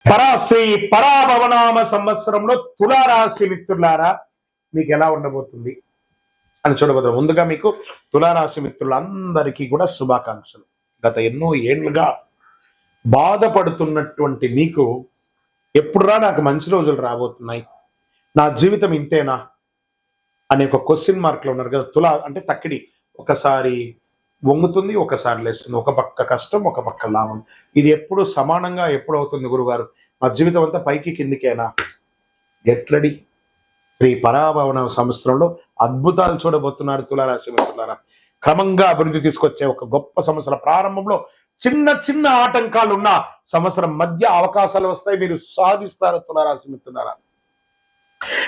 శ్రీ పరాభవనామ సంవత్సరంలో తులారాశి మిత్రులారా మీకు ఎలా ఉండబోతుంది అని చూడబోతున్నాం. ముందుగా మీకు తులారాశి మిత్రులందరికీ కూడా శుభాకాంక్షలు. గత ఎన్నో ఏళ్లుగా బాధపడుతున్నటువంటి మీకు ఎప్పుడురా నాకు మంచి రోజులు రాబోతున్నాయి, నా జీవితం ఇంతేనా అనే ఒక క్వశ్చన్ మార్క్ లో ఉన్నారు కదా. తులా అంటే తక్కిడి, ఒకసారి వంగుతుంది, ఒకసారి లేస్తుంది, ఒక పక్క కష్టం, ఒక పక్క లాభం. ఇది ఎప్పుడు సమానంగా ఎప్పుడు అవుతుంది గురుగారు? మా జీవితం అంతా పైకి కిందికేనా? Get ready. శ్రీ పరాభవన సంవత్సరంలో అద్భుతాలు చూడబోతున్నారు తులారాశి మిత్రులారా. క్రమంగా అభివృద్ధి తీసుకొచ్చే ఒక గొప్ప సంవత్సరం ప్రారంభంలో చిన్న చిన్న ఆటంకాలు ఉన్న సంవత్సరం మధ్య అవకాశాలు వస్తాయి. మీరు సాధిస్తారు తులారాశి మిత్రులారా.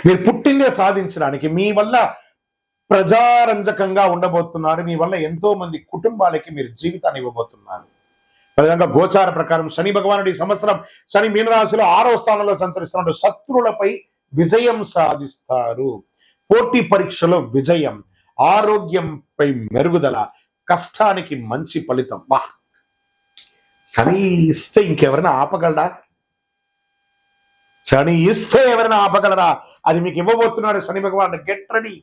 మీరు పుట్టిందే సాధించడానికి. మీ వల్ల ప్రజారంజకంగా ఉండబోతున్నారు. మీ వల్ల ఎంతో మంది కుటుంబాలకి మీరు జీవితాన్ని ఇవ్వబోతున్నారు. విధంగా గోచార ప్రకారం శని భగవానుడు ఈ సంవత్సరం శని మీనరాశిలో 6వ స్థానంలో సంచరిస్తున్నాడు. శత్రువులపై విజయం సాధిస్తారు. పోటీ పరీక్షలో విజయం, ఆరోగ్యంపై మెరుగుదల, కష్టానికి మంచి ఫలితం. వా, శని ఇస్తే ఇంకెవరైనా ఆపగలరా? శని ఇస్తే ఎవరైనా ఆపగలరా? అది మీకు ఇవ్వబోతున్నాడు శని భగవానుడు. గెట్ రెడీ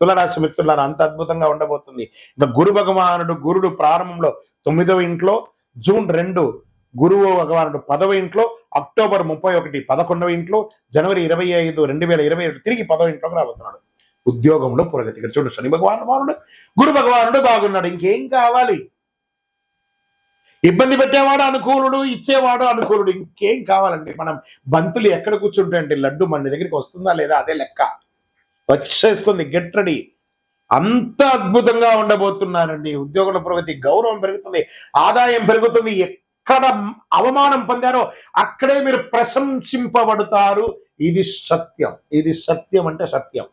తులారాశి మిత్రులారా. అంత అద్భుతంగా ఉండబోతుంది. ఇంకా గురు భగవానుడు, గురుడు ప్రారంభంలో 9వ ఇంట్లో, జూన్ 2 గురువు భగవానుడు 10వ ఇంట్లో, అక్టోబర్ 31 11వ ఇంట్లో, జనవరి 25 2027 తిరిగి 10వ ఇంట్లోకి రాబోతున్నాడు. ఉద్యోగంలో పురోగతి. ఇక్కడ చూడండి, శని భగవానుడు గురు భగవానుడు బాగున్నాడు. ఇంకేం కావాలి? ఇబ్బంది పెట్టేవాడు అనుకూలుడు, ఇచ్చేవాడు అనుకూలుడు. ఇంకేం కావాలండి? మనం బంతులు ఎక్కడ కూర్చుంటే అంటే లడ్డు మన దగ్గరికి వస్తుందా లేదా అదే లెక్క. వచ్చేస్తుంది. Get ready. అంత అద్భుతంగా ఉండబోతున్నారండి. ఉద్యోగుల పురోగతి, గౌరవం పెరుగుతుంది, ఆదాయం పెరుగుతుంది. ఎక్కడ అవమానం పొందారో అక్కడే మీరు ప్రశంసింపబడతారు. ఇది సత్యం. ఇది సత్యం అంటే సత్యం.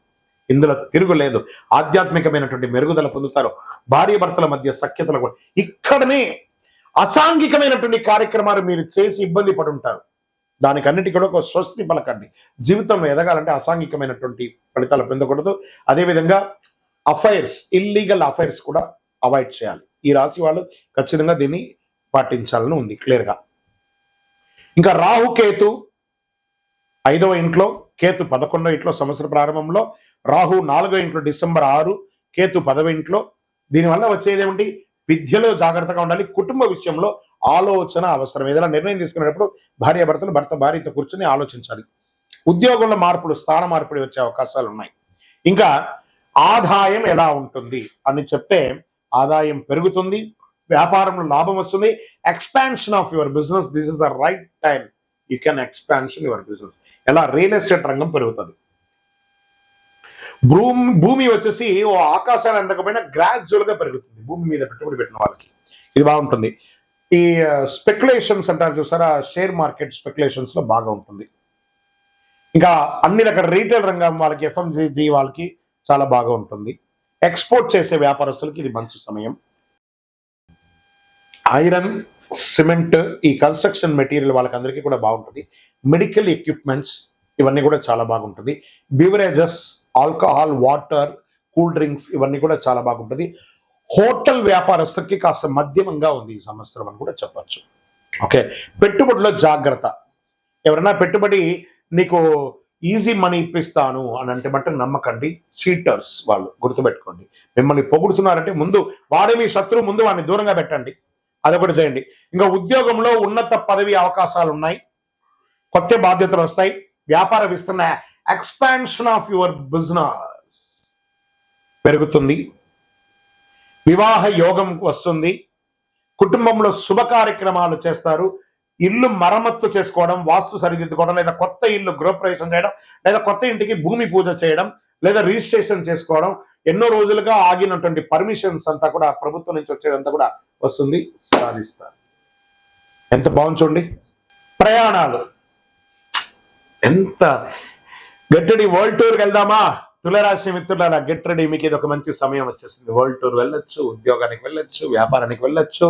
ఇందులో తిరుగులేదు. ఆధ్యాత్మికమైనటువంటి మెరుగుదల పొందుతారు. భార్య భర్తల మధ్య సఖ్యతలు కూడా. ఇక్కడనే అసాంఘికమైనటువంటి కార్యక్రమాలు మీరు చేసి ఇబ్బంది పడి ఉంటారు. దానికన్నిటికీ కూడా ఒక స్వస్తి పలకండి. జీవితంలో ఎదగాలంటే అసాంఘికమైనటువంటి ఫలితాలు పొందకూడదు. అదేవిధంగా అఫైర్స్, ఇల్లీగల్ అఫైర్స్ కూడా అవాయిడ్ చేయాలి. ఈ రాశి వాళ్ళు ఖచ్చితంగా దీన్ని పాటించాలని ఉంది క్లియర్గా. ఇంకా రాహు కేతు 5వ ఇంట్లో, కేతు 11వ ఇంట్లో. సంవత్సర ప్రారంభంలో రాహు 4వ ఇంట్లో డిసెంబర్ 6, కేతు 10వ ఇంట్లో. దీనివల్ల వచ్చేది ఏమిటి? విద్యలో జాగ్రత్తగా ఉండాలి. కుటుంబ విషయంలో ఆలోచన అవసరం. ఏదైనా నిర్ణయం తీసుకునేటప్పుడు భార్యాభర్తలు, భర్త భార్యతో కూర్చొని ఆలోచించాలి. ఉద్యోగంలో మార్పులు, స్థాన మార్పిడి వచ్చే అవకాశాలు ఉన్నాయి. ఇంకా ఆదాయం ఎలా ఉంటుంది అని చెప్తే, ఆదాయం పెరుగుతుంది, వ్యాపారంలో లాభం వస్తుంది. Expansion of your business, this is the right time. You can expansion your business. ఎలా? రియల్ ఎస్టేట్ రంగం పెరుగుతుంది. భూమి వచ్చేసి ఓ ఆకాశాన్ని అందకపోయినా గ్రాడ్యువల్ గా పెరుగుతుంది. భూమి మీద పెట్టుబడి పెట్టిన వాళ్ళకి ఇది బాగుంటుంది. ఈ స్పెక్యులేషన్స్ అంటారు చూసారా, షేర్ మార్కెట్ స్పెక్యులేషన్స్ లో బాగా ఉంటుంది. ఇంకా అన్ని రకాల రీటైల్ రంగం వాళ్ళకి, ఎఫ్ఎంజీజీ వాళ్ళకి చాలా బాగా ఉంటుంది. ఎక్స్పోర్ట్ చేసే వ్యాపారస్తులకి ఇది మంచి సమయం. ఐరన్, సిమెంట్, ఈ కన్స్ట్రక్షన్ మెటీరియల్ వాళ్ళకి అందరికీ కూడా బాగుంటుంది. మెడికల్ ఎక్విప్మెంట్స్ ఇవన్నీ కూడా చాలా బాగుంటుంది. Beverages, alcohol, water, cool drinks ఇవన్నీ కూడా చాలా బాగుంటుంది. హోటల్ వ్యాపారస్తులకి కాస్త మధ్యమంగా ఉంది ఈ సంవత్సరం అని కూడా చెప్పచ్చు. ఓకే, పెట్టుబడిలో జాగ్రత్త. ఎవరైనా పెట్టుబడి నీకు ఈజీ మనీ ఇప్పిస్తాను అని అంటే మటుకు నమ్మకండి. చీటర్స్ వాళ్ళు, గుర్తుపెట్టుకోండి. మిమ్మల్ని పొగుడుతున్నారంటే ముందు వాడే మీ శత్రువు, ముందు వాడిని దూరంగా పెట్టండి. అదొకటి చేయండి. ఇంకా ఉద్యోగంలో ఉన్నత పదవి అవకాశాలు ఉన్నాయి. కొత్త బాధ్యతలు వస్తాయి. వ్యాపార విస్తరణ, ఎక్స్పాన్షన్ ఆఫ్ యువర్ బిజినెస్ పెరుగుతుంది. వివాహ యోగం వస్తుంది. కుటుంబంలో శుభ కార్యక్రమాలు చేస్తారు. ఇల్లు మరమ్మత్తు చేసుకోవడం, వాస్తు సరిదిద్దుకోవడం, లేదా కొత్త ఇల్లు గృహప్రవేశం చేయడం, లేదా కొత్త ఇంటికి భూమి పూజ చేయడం, లేదా రిజిస్ట్రేషన్ చేసుకోవడం. ఎన్నో రోజులుగా ఆగినటువంటి పర్మిషన్స్ అంతా కూడా ప్రభుత్వం నుంచి వచ్చేదంతా కూడా వస్తుంది. సాధిస్తారు. ఎంత బాగుంది చూడండి. ప్రయాణాలు ఎంత గెట్టడి. వరల్డ్ టూర్కి వెళ్దామా తులారాశి మిత్రులారా? Get ready. మీకు ఇది ఒక మంచి సమయం వచ్చేసింది. వరల్డ్ టూర్ వెళ్ళొచ్చు, ఉద్యోగానికి వెళ్ళొచ్చు, వ్యాపారానికి వెళ్ళొచ్చు,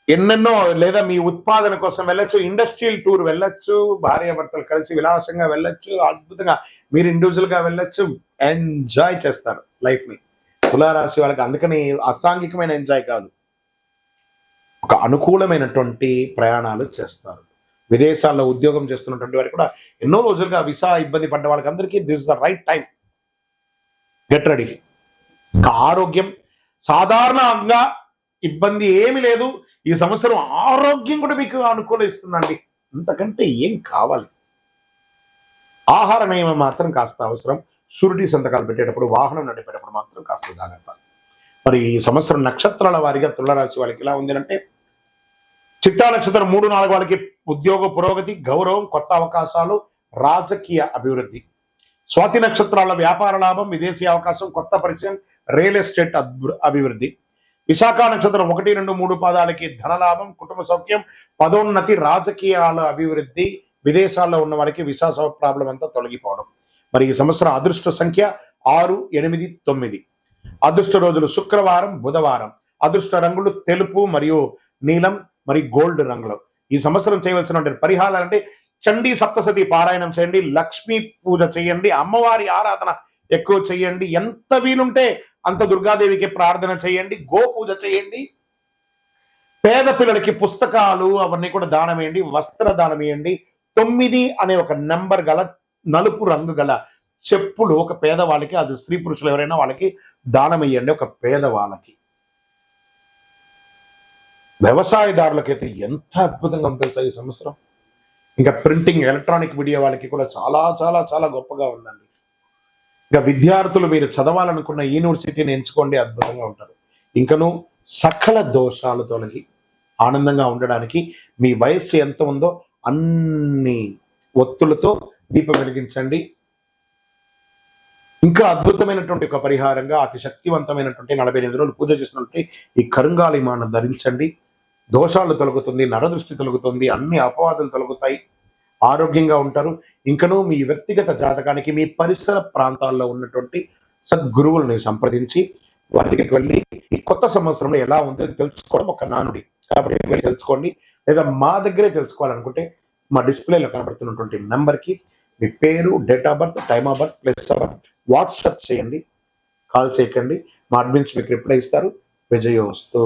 ఎన్నెన్నో, లేదా మీ ఉత్పాదన కోసం వెళ్ళొచ్చు, ఇండస్ట్రియల్ టూర్ వెళ్ళొచ్చు, భార్యాభర్తలు కలిసి విలాసంగా వెళ్ళొచ్చు, అద్భుతంగా మీరు ఇండివిజువల్ గా వెళ్ళొచ్చు. ఎంజాయ్ చేస్తారు లైఫ్ ని తులారాశి వాళ్ళకి. అందుకని అసాంఘికమైన ఎంజాయ్ కాదు, ఒక అనుకూలమైనటువంటి ప్రయాణాలు చేస్తారు. విదేశాల్లో ఉద్యోగం చేస్తున్నటువంటి వారికి కూడా ఎన్నో రోజులుగా వీసా ఇబ్బంది పడ్డ వాళ్ళకి అందరికీ this is the right time. Get ready. ఆరోగ్యం సాధారణంగా ఇబ్బంది ఏమి లేదు. ఈ సంవత్సరం ఆరోగ్యం కూడా మీకు అనుకూలిస్తుందండి. అంతకంటే ఏం కావాలి? ఆహార నియమం మాత్రం కాస్త అవసరం. షూరిటీ సంతకాలు పెట్టేటప్పుడు, వాహనం నడిపేటప్పుడు మాత్రం కాస్త జాగ్రత్త. మరి ఈ సంవత్సరం నక్షత్రాల వారిగా తులారాశి వాళ్ళకి ఎలా ఉంది అంటే, చిత్తా నక్షత్రం 3, 4 వాళ్ళకి ఉద్యోగ పురోగతి, గౌరవం, కొత్త అవకాశాలు, రాజకీయ అభివృద్ధి. స్వాతి నక్షత్రాల వ్యాపార లాభం, విదేశీ అవకాశం, కొత్త పరిచయం, రియల్ ఎస్టేట్ అభివృద్ధి. విశాఖ నక్షత్రం 1, 2, 3 పాదాలకి ధనలాభం, కుటుంబ సౌఖ్యం, పదోన్నతి, రాజకీయాల అభివృద్ధి, విదేశాల్లో ఉన్న వాళ్ళకి విసా ప్రాబ్లం అంతా తొలగిపోవడం. మరి ఈ సంవత్సరం అదృష్ట సంఖ్య 6, 8, 9. అదృష్ట రోజులు శుక్రవారం, బుధవారం. అదృష్ట రంగులు తెలుపు మరియు నీలం మరి గోల్డ్ రంగులు. ఈ సంవత్సరం చేయవలసిన పరిహారాలు అంటే చండీ సప్తశతి పారాయణం చేయండి, లక్ష్మీ పూజ చేయండి, అమ్మవారి ఆరాధన ఎక్కువ చేయండి, ఎంత వీలుంటే అంత దుర్గాదేవికి ప్రార్థన చేయండి, గో పూజ చేయండి, పేద పిల్లలకి పుస్తకాలు అవన్నీ కూడా దానం వేయండి, వస్త్ర దానం వేయండి. 9 అనే ఒక నెంబర్ గల నలుపు రంగు గల చెప్పులు ఒక పేదవాళ్ళకి, అది స్త్రీ పురుషులు ఎవరైనా వాళ్ళకి దానం వేయండి. ఒక పేదవాళ్ళకి. వ్యవసాయదారులకైతే ఎంత అద్భుతంగా ఉంటుంది ఈ సంవత్సరం. ఇంకా ప్రింటింగ్, ఎలక్ట్రానిక్ మీడియా వాళ్ళకి కూడా చాలా చాలా చాలా గొప్పగా ఉందండి. ఇంకా విద్యార్థులు మీరు చదవాలనుకున్న యూనివర్సిటీని ఎంచుకోండి, అద్భుతంగా ఉంటారు. ఇంకను సకల దోషాలు తొలగి ఆనందంగా ఉండడానికి మీ వయస్సు ఎంత ఉందో అన్ని ఒత్తులతో దీపం వెలిగించండి. ఇంకా అద్భుతమైనటువంటి ఒక పరిహారంగా అతి శక్తివంతమైనటువంటి 48 రోజులు పూజ చేసినటువంటి ఈ కరుంగాలి మాలను ధరించండి. దోషాలు తొలగుతుంది, నరదృష్టి తొలగుతుంది, అన్ని అపవాదులు తొలగుతాయి, ఆరోగ్యంగా ఉంటారు. ఇంకనూ మీ వ్యక్తిగత జాతకానికి మీ పరిసర ప్రాంతాల్లో ఉన్నటువంటి సద్గురువుల్ని సంప్రదించి వారి దగ్గరికి వెళ్ళి ఈ కొత్త సంవత్సరంలో ఎలా ఉందో తెలుసుకోవడం ఒక నానుడి. కాబట్టి తెలుసుకోండి. లేదా మా దగ్గరే తెలుసుకోవాలనుకుంటే మా డిస్ప్లేలో కనబడుతున్నటువంటి నెంబర్కి మీ పేరు, date of birth, time of birth, place of birth WhatsApp చేయండి. కాల్ చేయకండి. మా అడ్మిన్స్ మీకు రిప్లై ఇస్తారు. విజయోస్తు.